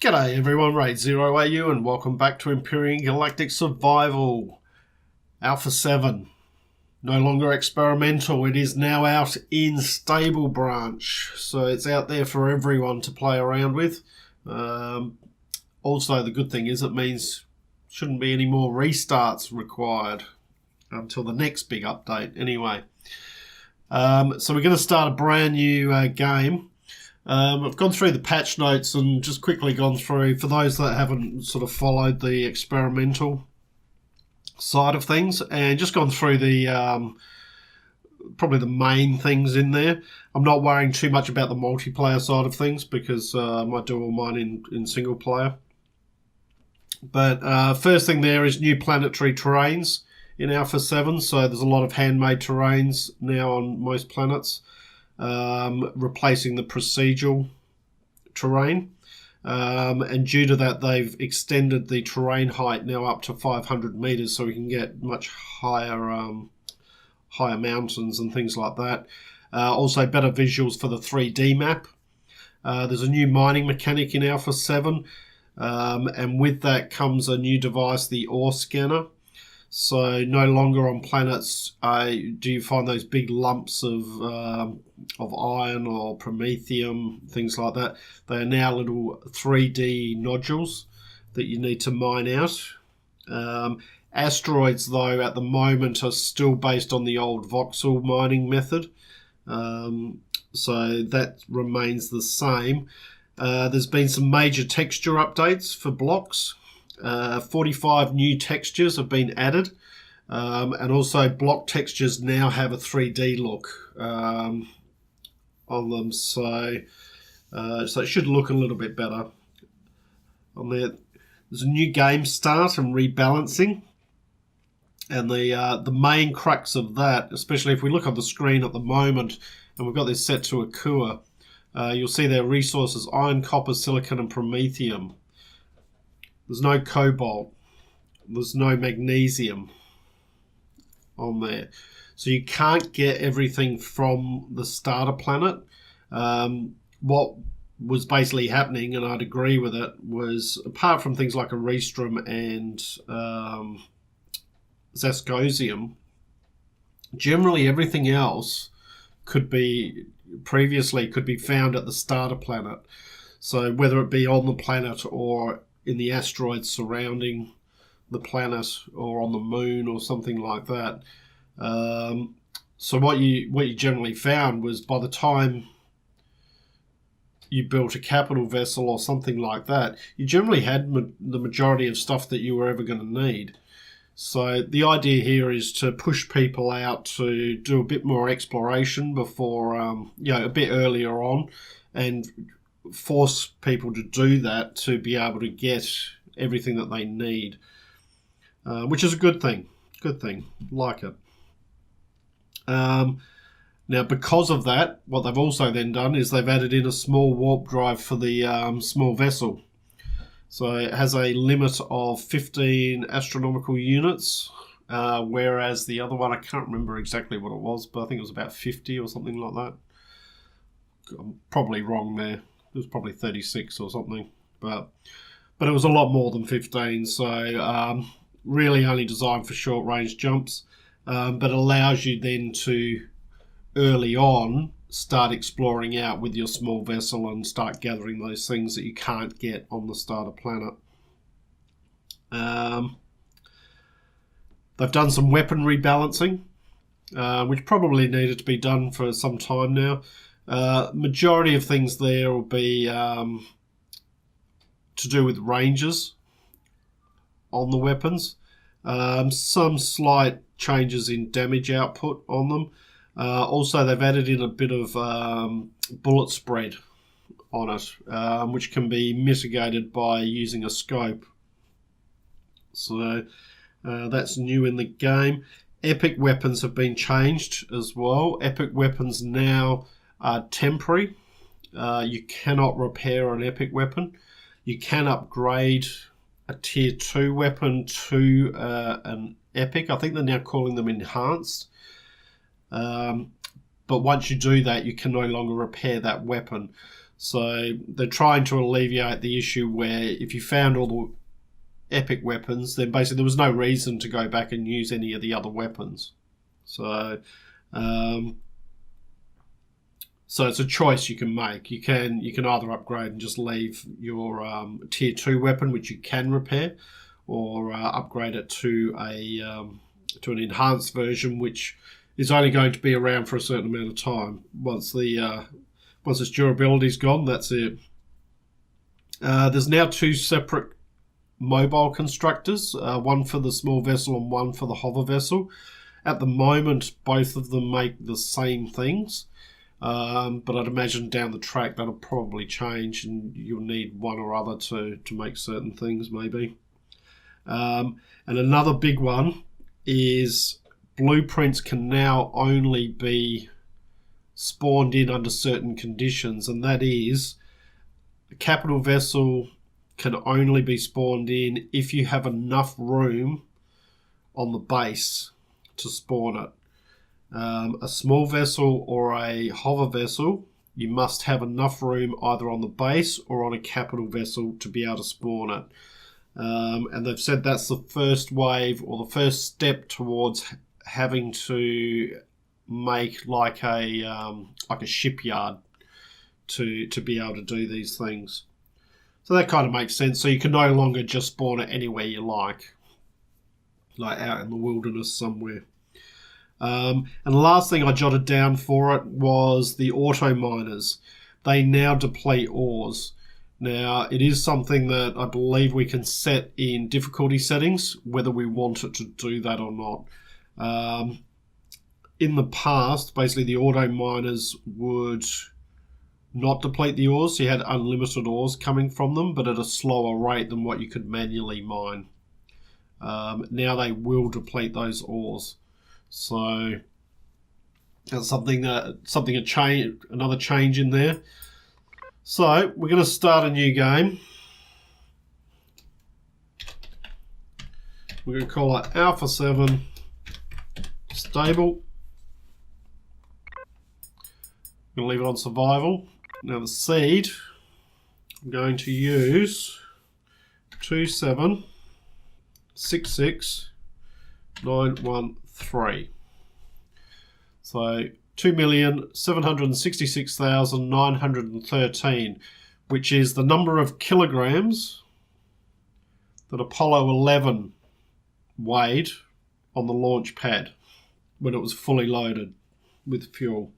G'day everyone, RaidzeroAU and welcome back to Empyrion Galactic Survival Alpha 7. No longer experimental, it is now out in stable branch, so it's out there for everyone to play around with. Also, the good thing is it means shouldn't be any more restarts required until the next big update anyway. So we're going to start a brand new game. I've gone through the patch notes and just quickly gone through, for those that haven't sort of followed the experimental side of things, and just gone through the probably the main things in there. I'm not worrying too much about the multiplayer side of things because I might do all mine in single player. But first thing there is new planetary terrains in Alpha 7, so there's a lot of handmade terrains now on most planets. Replacing the procedural terrain, and due to that they've extended the terrain height now up to 500 meters, so we can get much higher mountains and things like that. Also better visuals for the 3D map. There's a new mining mechanic in Alpha 7, and with that comes a new device, the ore scanner. So no longer on planets do you find those big lumps of iron or promethium, things like that. They are now little 3D nodules that you need to mine out. Asteroids, though, at the moment are still based on the old voxel mining method. So that remains the same. There's been some major texture updates for blocks. 45 new textures have been added, and also block textures now have a 3D look on them, so it should look a little bit better on there. There's a new game start and rebalancing, and the main crux of that, especially if we look on the screen at the moment, and we've got this set to Akua, you'll see their resources: iron, copper, silicon and promethium. There's no cobalt, there's no magnesium on there. So you can't get everything from the starter planet. What was basically happening, and I'd agree with it, was apart from things like Erystrum and Zascosium, generally everything else previously could be found at the starter planet. So whether it be on the planet or in the asteroids surrounding the planet or on the moon or something like that. So what you generally found was, by the time you built a capital vessel or something like that, you generally had the majority of stuff that you were ever going to need. So the idea here is to push people out to do a bit more exploration before, a bit earlier on, and force people to do that to be able to get everything that they need, which is a good thing. Like it. Now, because of that, what they've also then done is they've added in a small warp drive for the small vessel. So it has a limit of 15 astronomical units, whereas the other one, I can't remember exactly what it was, but I think it was about 50 or something like that. I'm probably wrong there. It was probably 36 or something, but it was a lot more than 15. So really only designed for short range jumps, but allows you then to early on start exploring out with your small vessel and start gathering those things that you can't get on the starter planet. They've done some weapon rebalancing, which probably needed to be done for some time now. Majority of things there will be to do with ranges on the weapons. Some slight changes in damage output on them. Also, they've added in a bit of bullet spread on it, which can be mitigated by using a scope. So that's new in the game. Epic weapons have been changed as well. Epic weapons now are temporary. You cannot repair an epic weapon. You can upgrade a tier 2 weapon to an epic. I think they're now calling them enhanced. But once you do that, you can no longer repair that weapon. So they're trying to alleviate the issue where if you found all the epic weapons, then basically there was no reason to go back and use any of the other weapons. So so it's a choice you can make. You can either upgrade and just leave your tier 2 weapon, which you can repair, or upgrade it to an enhanced version, which is only going to be around for a certain amount of time. Once its durability's gone, that's it. There's now 2 separate mobile constructors, one for the small vessel and one for the hover vessel. At the moment, both of them make the same things, but I'd imagine down the track that'll probably change, and you'll need one or other to make certain things, maybe. And another big one is blueprints can now only be spawned in under certain conditions, and that is a capital vessel can only be spawned in if you have enough room on the base to spawn it. A small vessel or a hover vessel, you must have enough room either on the base or on a capital vessel to be able to spawn it. And they've said that's the first wave or the first step towards having to make like a shipyard to be able to do these things. So that kind of makes sense. So you can no longer just spawn it anywhere you like out in the wilderness somewhere. And the last thing I jotted down for it was the auto miners. They now deplete ores. Now, it is something that I believe we can set in difficulty settings, whether we want it to do that or not. In the past, basically the auto miners would not deplete the ores. So you had unlimited ores coming from them, but at a slower rate than what you could manually mine. Now they will deplete those ores. So that's another change in there. So we're going to start a new game. We're going to call it Alpha 7 Stable. I'm going to leave it on survival. Now the seed, I'm going to use 2766913. So 2,766,913, which is the number of kilograms that Apollo 11 weighed on the launch pad when it was fully loaded with fuel.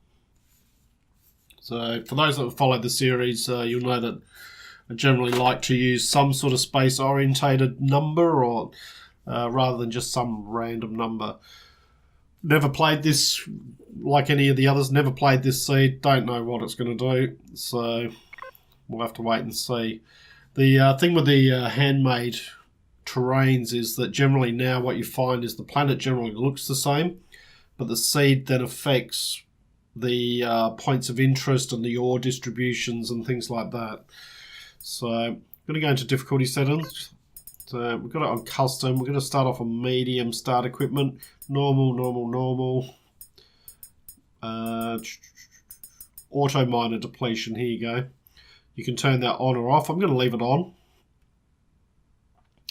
So for those that have followed the series, you'll know that I generally like to use some sort of space-orientated number, or rather than just some random number. Never played this like any of the others. Never played this seed. Don't know what it's going to do. So we'll have to wait and see. The thing with the handmade terrains is that generally now what you find is the planet generally looks the same, but the seed then affects the points of interest and the ore distributions and things like that. So I'm going to go into difficulty settings. So we've got it on custom. We're going to start off on medium start equipment. Normal. Auto miner depletion. Here you go. You can turn that on or off. I'm going to leave it on.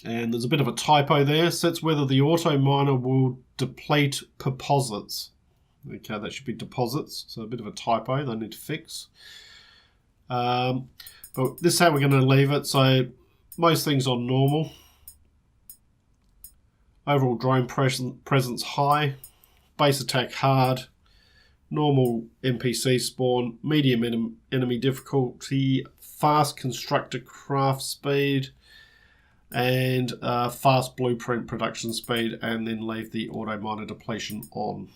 And there's a bit of a typo there. Sets whether the auto miner will deplete deposits. Okay, that should be deposits. So a bit of a typo they need to fix. But this is how we're going to leave it. So most things on normal. Overall drone presence high. Base attack hard. Normal NPC spawn. Medium enemy difficulty. Fast constructor craft speed. And fast blueprint production speed. And then leave the auto miner depletion on.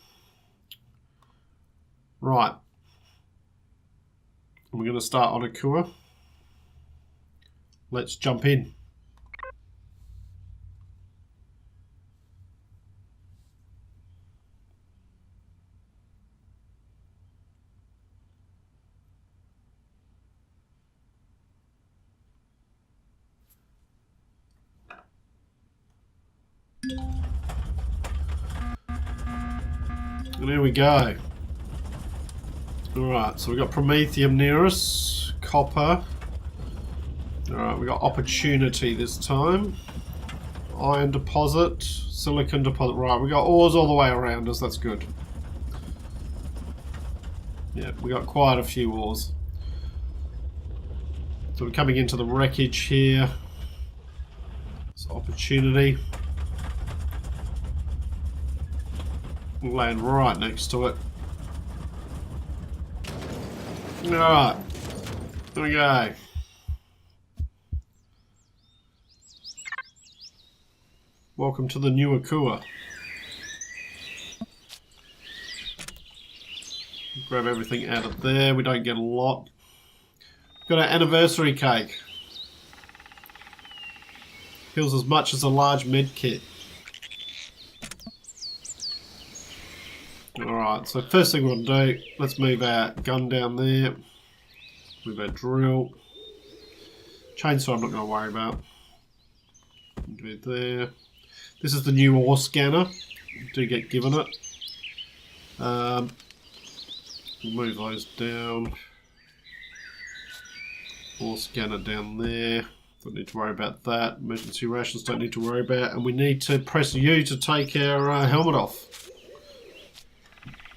Right. We're going to start on Akua. Let's jump in. And there we go. Alright, so we've got Promethium near us, copper. Alright, we got opportunity this time. Iron deposit, silicon deposit. Right, we got ores all the way around us. That's good. Yeah, we got quite a few ores. So we're coming into the wreckage here. It's opportunity. We'll land right next to it. Alright. There we go. Welcome to the new Akua. Grab everything out of there. We don't get a lot. Got our anniversary cake. Feels as much as a large med kit. Alright, so first thing we want to do, let's move our gun down there. Move our drill. Chainsaw I'm not going to worry about. Do it there. This is the new ore scanner. You do get given it. Move those down. Ore scanner down there. Don't need to worry about that. Emergency rations don't need to worry about. And we need to press U to take our helmet off.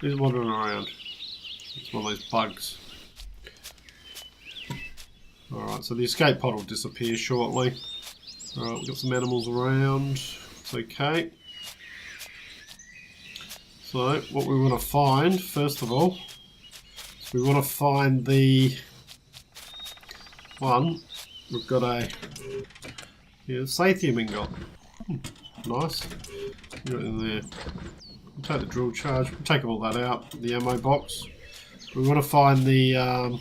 Who's wandering around? It's one of those bugs. Alright, so the escape pod will disappear shortly. Alright, we've got some animals around. It's okay. So, what we want to find, first of all, is we want to find the one. We've got a Sathium ingot. Nice. Got it in there. We'll take the drill charge. We'll take all that out. The ammo box. We want to find the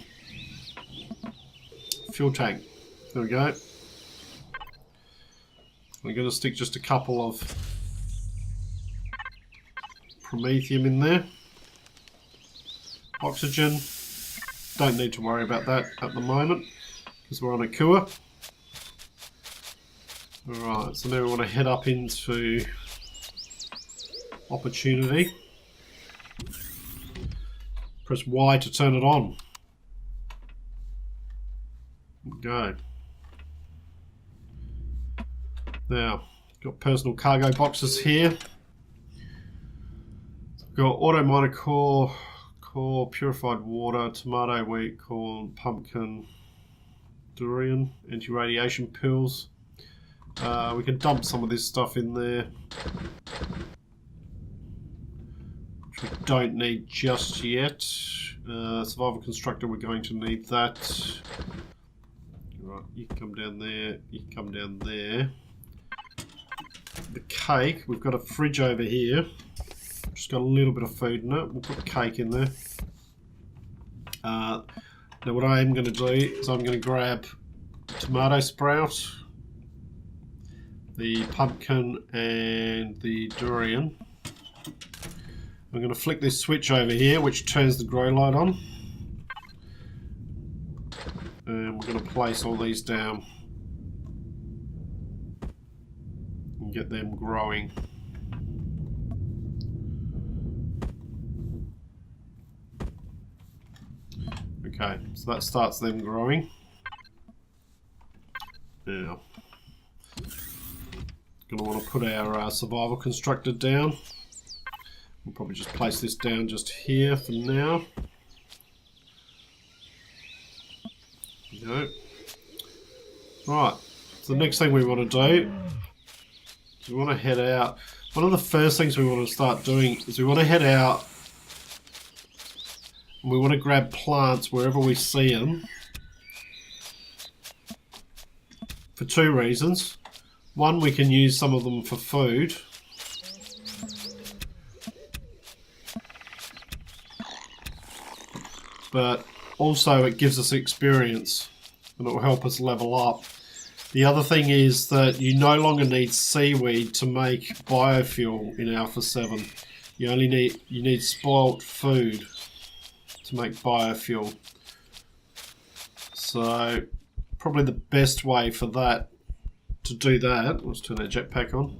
fuel tank. There we go. We're going to stick just a couple of promethium in there. Oxygen. Don't need to worry about that at the moment because we're on a Akua. Alright, so now we want to head up into opportunity. Press Y to turn it on. Go. Now, got personal cargo boxes here. Got auto miner core, purified water, tomato, wheat, corn, pumpkin, durian, anti-radiation pills. We can dump some of this stuff in there, which we don't need just yet. Survival constructor, we're going to need that. Right, you can come down there, you can come down there. The cake, we've got a fridge over here. Just got a little bit of food in it. We'll put the cake in there. Now what I am going to do is I'm going to grab tomato sprout, the pumpkin and the durian. I'm going to flick this switch over here which turns the grow light on. And we're going to place all these down and get them growing. Okay, so that starts them growing. Now, going to want to put our survival constructor down. We'll probably just place this down just here for now. There we go. Right, so the next thing we want to do is we want to head out. One of the first things we want to start doing is we want to head out and we want to grab plants wherever we see them for two reasons. One, we can use some of them for food. But also it gives us experience and it will help us level up. The other thing is that you no longer need seaweed to make biofuel in Alpha 7. You need spoiled food to make biofuel. So probably the best way for that to do that, let's turn our jetpack on,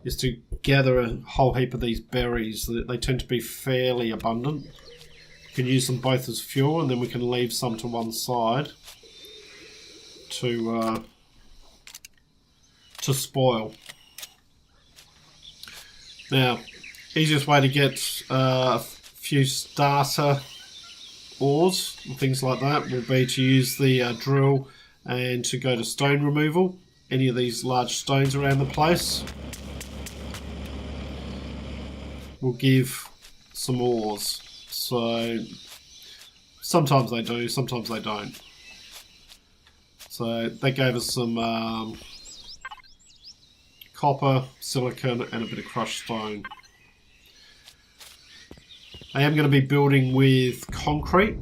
is to gather a whole heap of these berries. They tend to be fairly abundant. can use them both as fuel, and then we can leave some to one side to spoil. Now, easiest way to get a few starter ores and things like that will be to use the drill and to go to stone removal. Any of these large stones around the place will give some ores. So sometimes they do, sometimes they don't. So that gave us some copper, silicon, and a bit of crushed stone. I am going to be building with concrete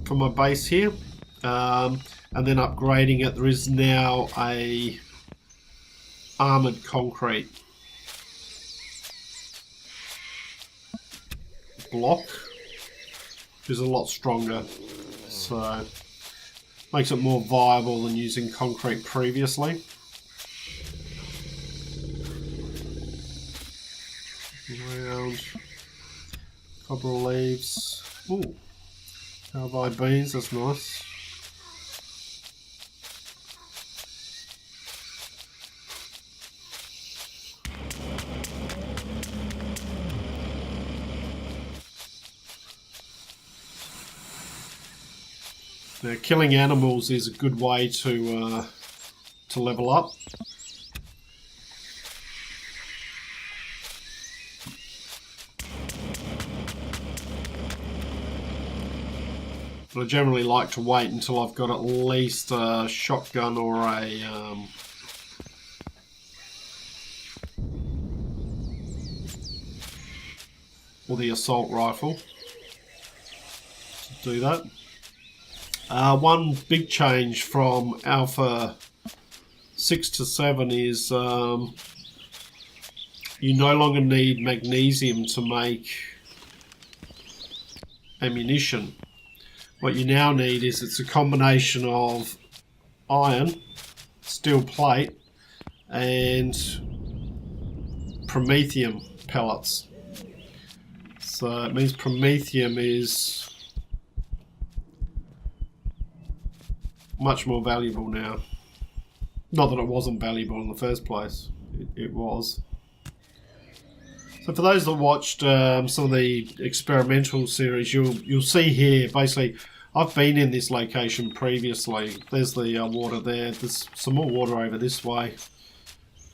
for my base here, and then upgrading it. There is now a armoured concrete block, which is a lot stronger, so makes it more viable than using concrete previously. Round copper leaves. Ooh, cowboy beans, that's nice. Now, killing animals is a good way to level up. But I generally like to wait until I've got at least a shotgun or the assault rifle to do that. One big change from Alpha 6 to 7 is you no longer need magnesium to make ammunition. What you now need is it's a combination of iron, steel plate, and promethium pellets. So it means promethium is much more valuable now. Not that it wasn't valuable in the first place, it was. So for those that watched some of the experimental series, you'll see here, basically, I've been in this location previously. There's the water there. There's some more water over this way.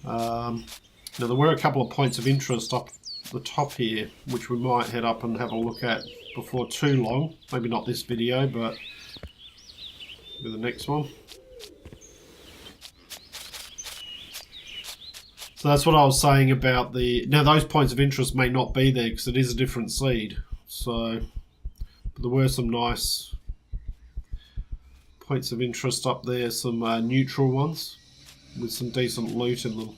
Now there were a couple of points of interest up the top here, which we might head up and have a look at before too long. Maybe not this video, but with the next one. So that's what I was saying about the... Now those points of interest may not be there because it is a different seed. So, but there were some nice points of interest up there, some neutral ones with some decent loot in them.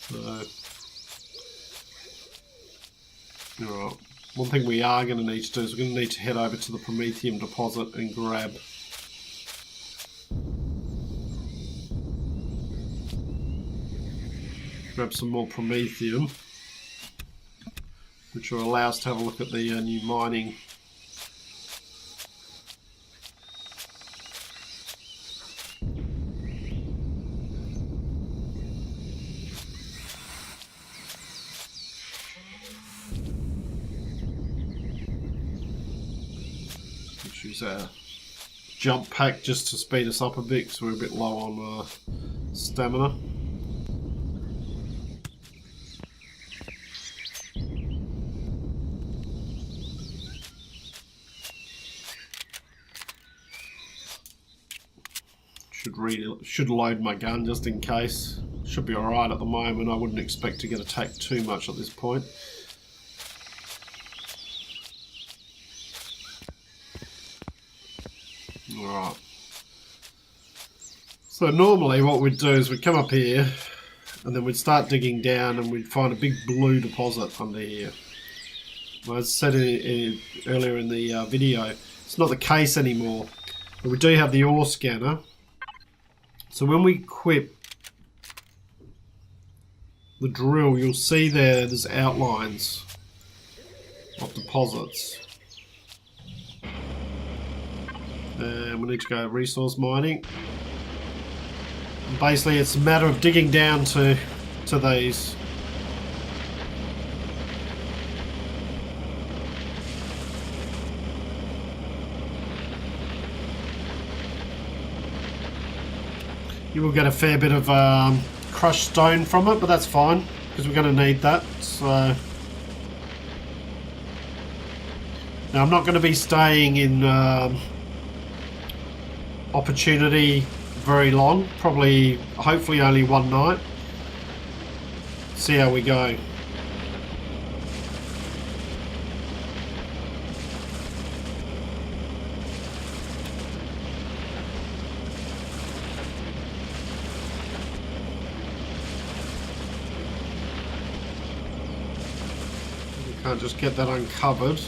So, alright. One thing we are going to need to do is we're going to need to head over to the promethium deposit and grab some more promethium, which will allow us to have a look at the new mining. Which is our jump pack just to speed us up a bit because we're a bit low on stamina. Should load my gun just in case. Should be alright at the moment. I wouldn't expect to get attacked too much at this point. Alright. So normally what we'd do is we'd come up here and then we'd start digging down and we'd find a big blue deposit under here. Well, as I said earlier in the video, it's not the case anymore. But we do have the ore scanner. So when we equip the drill, you'll see there's outlines of deposits. And we need to go resource mining. And basically it's a matter of digging down to these. You will get a fair bit of crushed stone from it, but that's fine because we're going to need that. So now I'm not going to be staying in Opportunity very long, probably hopefully only one night. See how we go. We can't just get that uncovered.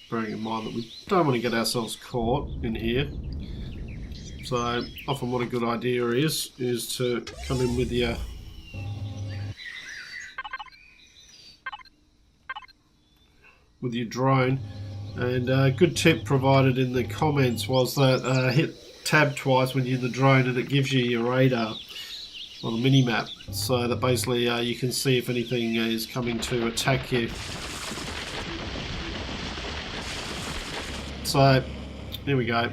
Bearing in mind that we don't want to get ourselves caught in here. So often what a good idea is to come in with your drone. And a good tip provided in the comments was that hit tab twice when you're in the drone and it gives you your radar on the mini-map, so that basically you can see if anything is coming to attack you. So, here we go.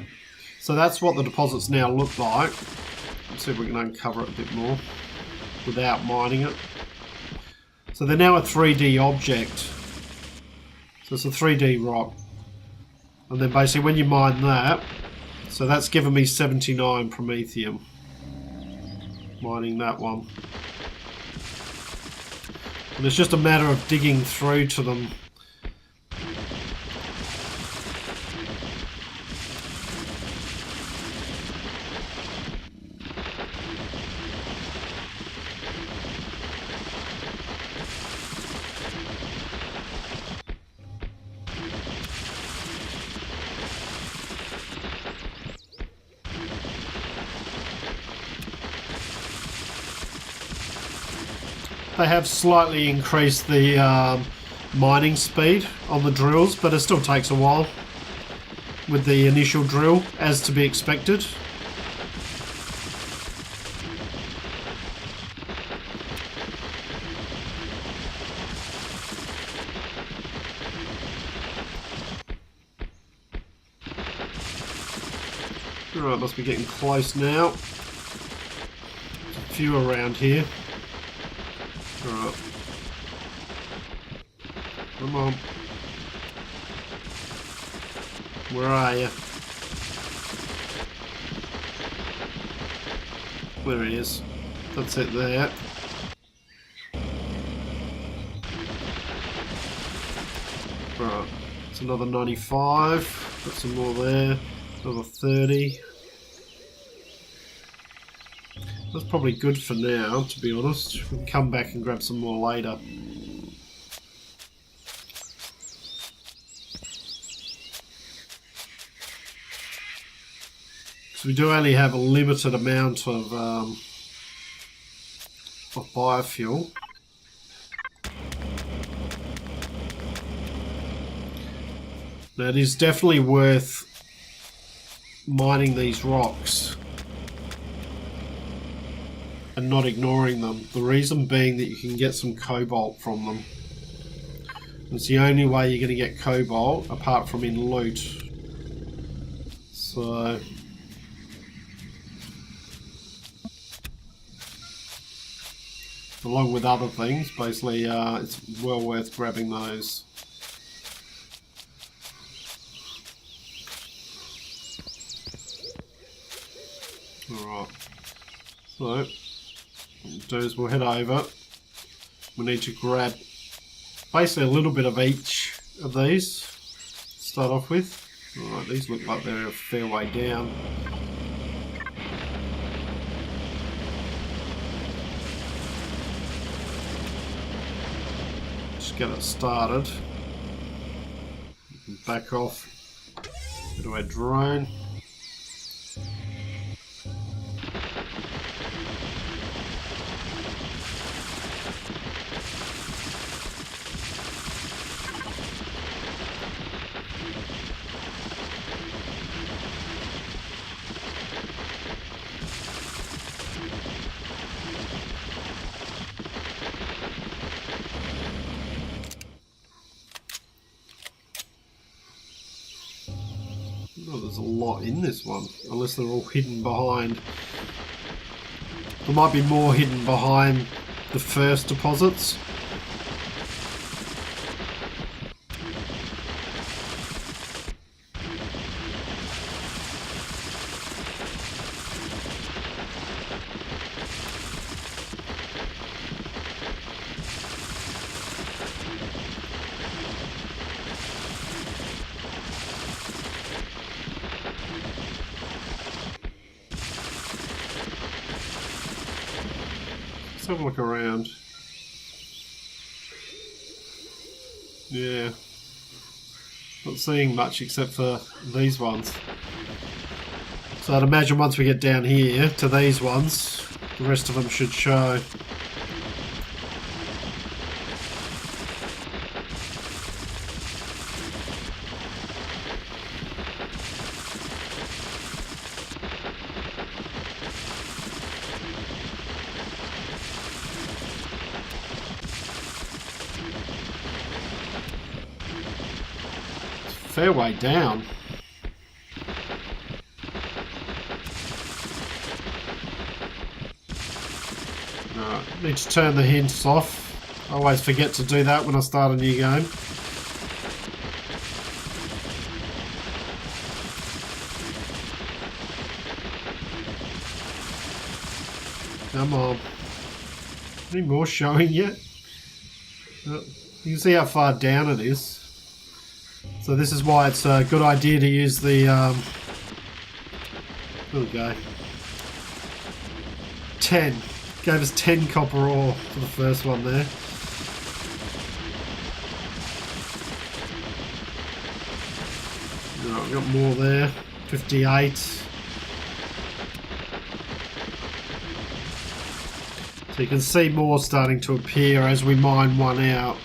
So that's what the deposits now look like. Let's see if we can uncover it a bit more without mining it. So they're now a 3D object. So it's a 3D rock. And then basically when you mine that, so that's given me 79 promethium. Mining that one. And it's just a matter of digging through to them. They have slightly increased the mining speed on the drills, but it still takes a while with the initial drill, as to be expected. Alright, must be getting close now. There's a few around here. Alright. Come on. Where are you? There he is. That's it there. Right. It's another 95. Got some more there. Another 30. That's probably good for now, to be honest. We can come back and grab some more later. So we do only have a limited amount of biofuel. Now it is definitely worth mining these rocks and not ignoring them. The reason being that you can get some cobalt from them. It's the only way you're going to get cobalt apart from in loot. So along with other things, basically it's well worth grabbing those. Alright, so what we'll do is we'll head over. We need to grab basically a little bit of each of these to start off with. Alright, these look like they're a fair way down. Just get it started. We can back off, go to our drone. there's a lot in this one, unless they're all hidden behind. There might be more hidden behind the first deposits. Let's have a look around. Yeah. Not seeing much except for these ones. So I'd imagine once we get down here to these ones, the rest of them should show. Fair way down. Right, need to turn the hints off. I always forget to do that when I start a new game. Come on. Any more showing yet? You can see how far down it is. So this is why it's a good idea to use the, there we go, 10. Gave us 10 copper ore for the first one there. Right, we've got more there, 58. So you can see more starting to appear as we mine one out.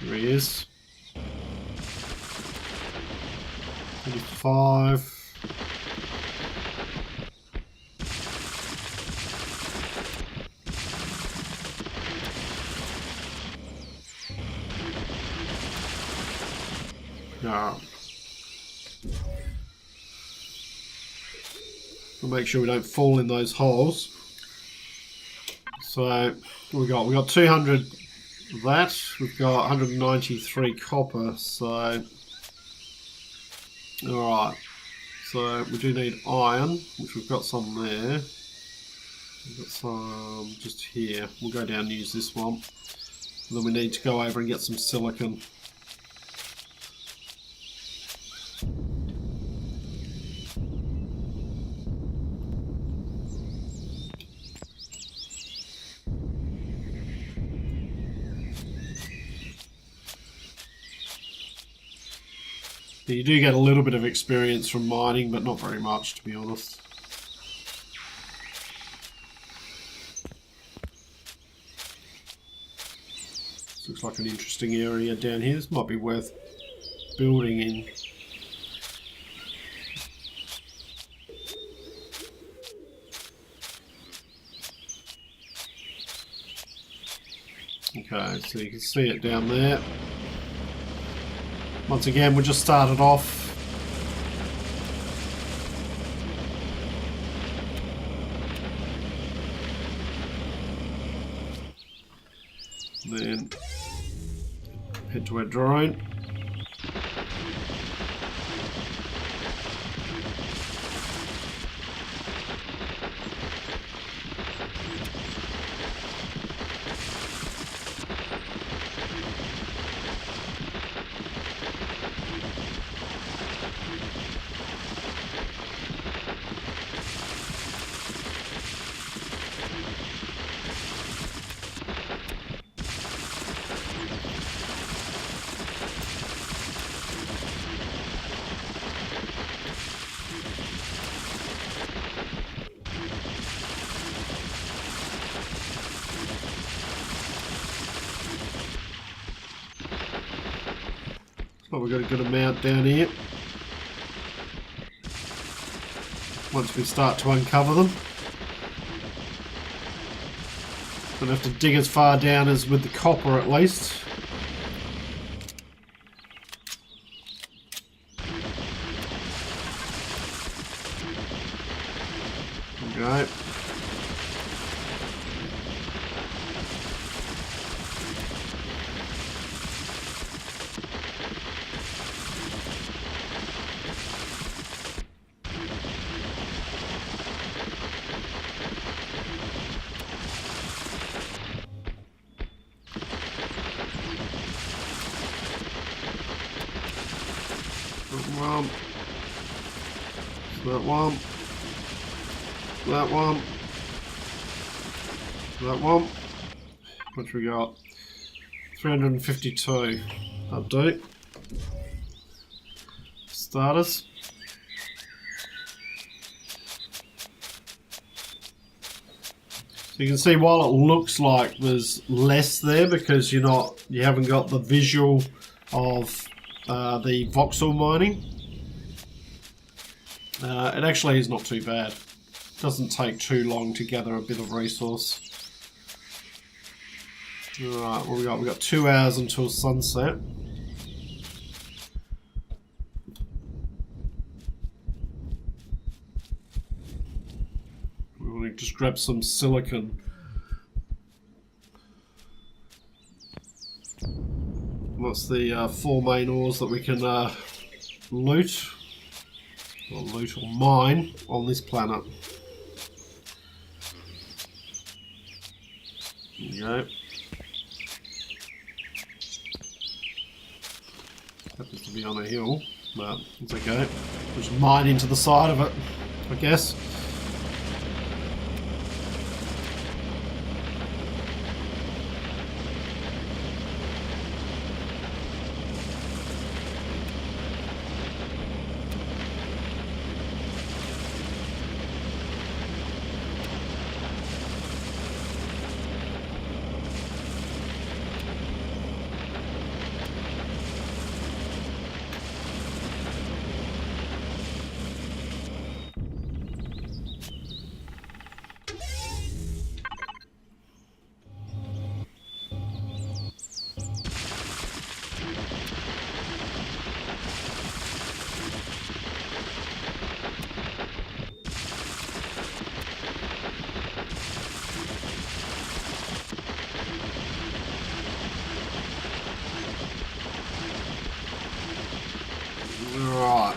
There he is. 35. No. We'll make sure we don't fall in those holes. So what we got? We got 200 of that. We've got 193 copper. So alright. So we do need iron, which we've got some there. We've got some just here. We'll go down and use this one. And then we need to go over and get some silicon. You do get a little bit of experience from mining, but not very much, to be honest. This looks like an interesting area down here. This might be worth building in. Okay, so you can see it down there. Once again, we just started off. Then head to our drone. But we've got a good amount down here. Once we start to uncover them. Don't have to dig as far down as with the copper at least. Okay. That one. That one. That one. What we got? 352. Update. Status. So you can see while it looks like there's less there because you haven't got the visual of the voxel mining. It actually is not too bad. Doesn't take too long to gather a bit of resource. Alright, what we got? We got 2 hours until sunset. We want to just grab some silicon. That's the 4 main ores that we can loot. Or loot or mine on this planet. There you go. Happens to be on a hill, but it's okay. Just mine into the side of it, I guess. Right,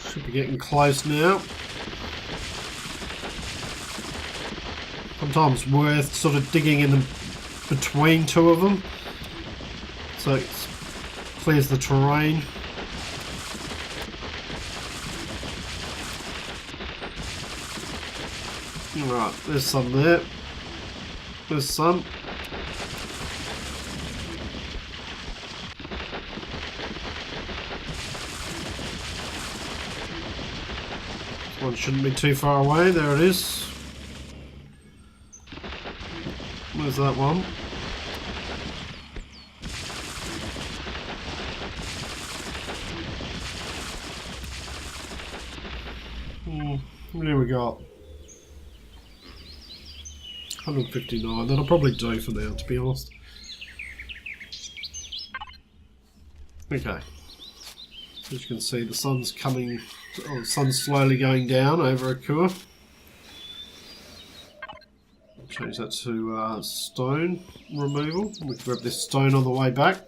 should be getting close now. Sometimes worth sort of digging in between two of them, so it clears the terrain. Right, there's some there. There's some. One shouldn't be too far away. There it is. Where's that one? What do we got? 159. That'll probably do for now, to be honest. Okay. As you can see, the sun's coming. Oh, the sun's slowly going down over Akua. Change that to stone removal. We can grab this stone on the way back.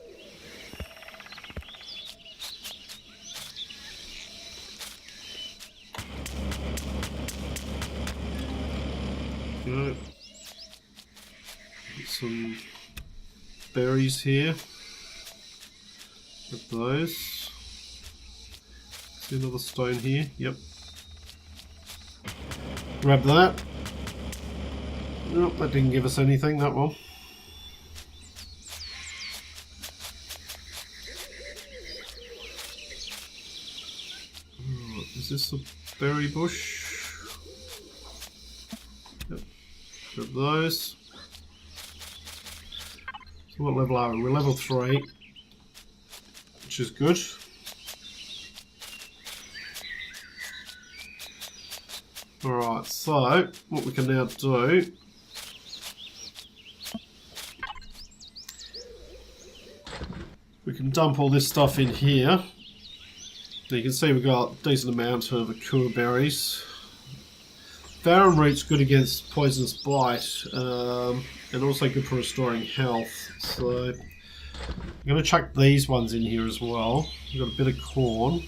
Get some berries here. Get those. See another stone here. Yep. Grab that. Nope, that didn't give us anything, that one. Is this a berry bush? Yep. Grab those. So what level are we? We're level 3, which is good. Alright, so what we can now do can dump all this stuff in here. You can see we've got a decent amount of Akua berries. Barren root's good against poisonous bite, and also good for restoring health. So I'm going to chuck these ones in here as well. We've got a bit of corn.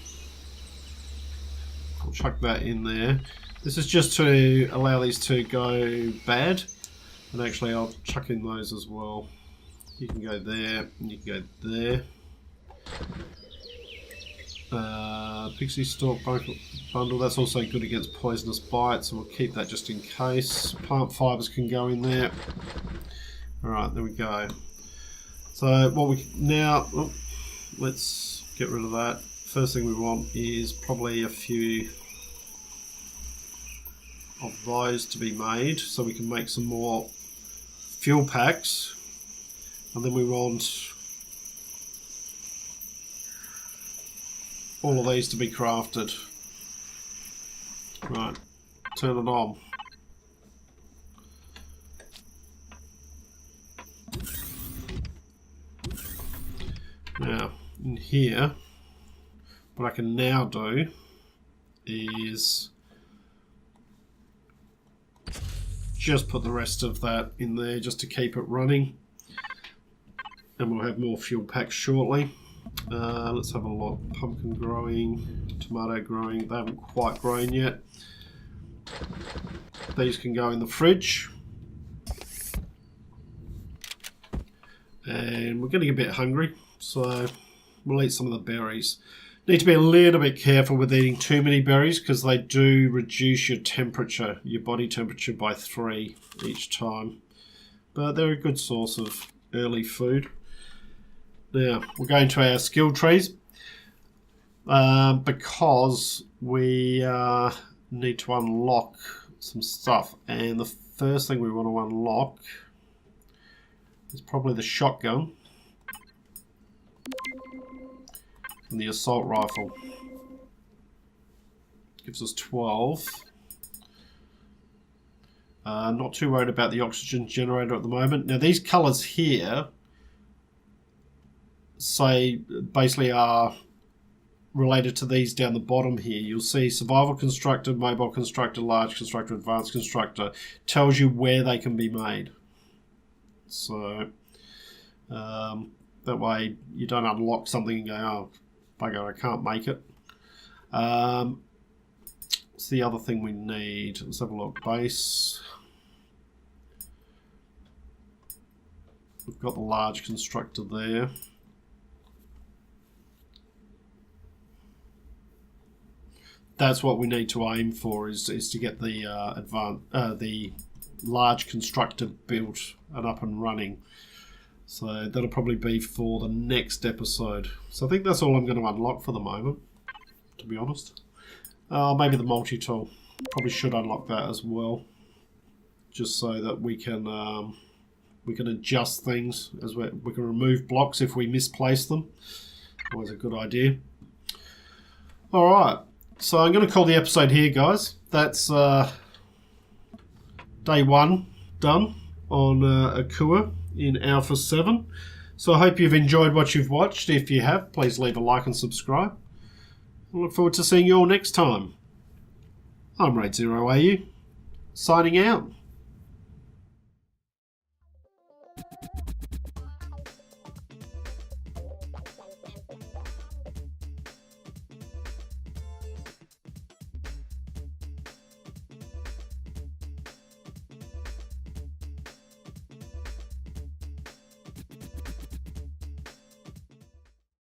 I'll chuck that in there. This is just to allow these to go bad. And actually I'll chuck in those as well. You can go there, and you can go there. Pixie Stalk Bundle, that's also good against poisonous bites, so we'll keep that just in case. Plant fibres can go in there. Alright, there we go. So what we now, let's get rid of that. First thing we want is probably a few of those to be made, so we can make some more fuel packs. And then we want all of these to be crafted. Right, turn it on. Now, in here, what I can now do is just put the rest of that in there just to keep it running. And we'll have more fuel packs shortly. Let's have a look. Pumpkin growing, tomato growing. They haven't quite grown yet. These can go in the fridge. And we're getting a bit hungry, so we'll eat some of the berries. Need to be a little bit careful with eating too many berries because they do reduce your temperature, your body temperature, by 3 each time. But they're a good source of early food. Now, we're going to our skill trees because we need to unlock some stuff. And the first thing we want to unlock is probably the shotgun and the assault rifle. Gives us 12. Not too worried about the oxygen generator at the moment. Now, these colours here basically are related to these down the bottom here. You'll see survival constructor, mobile constructor, large constructor, advanced constructor. Tells you where they can be made. So that way you don't unlock something and go, oh bugger, I can't make it. What's the other thing we need? Let's have a look. Base. We've got the large constructor there. That's what we need to aim for, is to get the the large constructor built and up and running. So that'll probably be for the next episode. So I think that's all I'm going to unlock for the moment, to be honest. Maybe the multi-tool. Probably should unlock that as well, just so that we can adjust things as we can remove blocks if we misplace them. Always a good idea. All right. So I'm going to call the episode here, guys. That's day 1 done on Akua in Alpha 7. So I hope you've enjoyed what you've watched. If you have, please leave a like and subscribe. I look forward to seeing you all next time. I'm RaidzeroAU, signing out.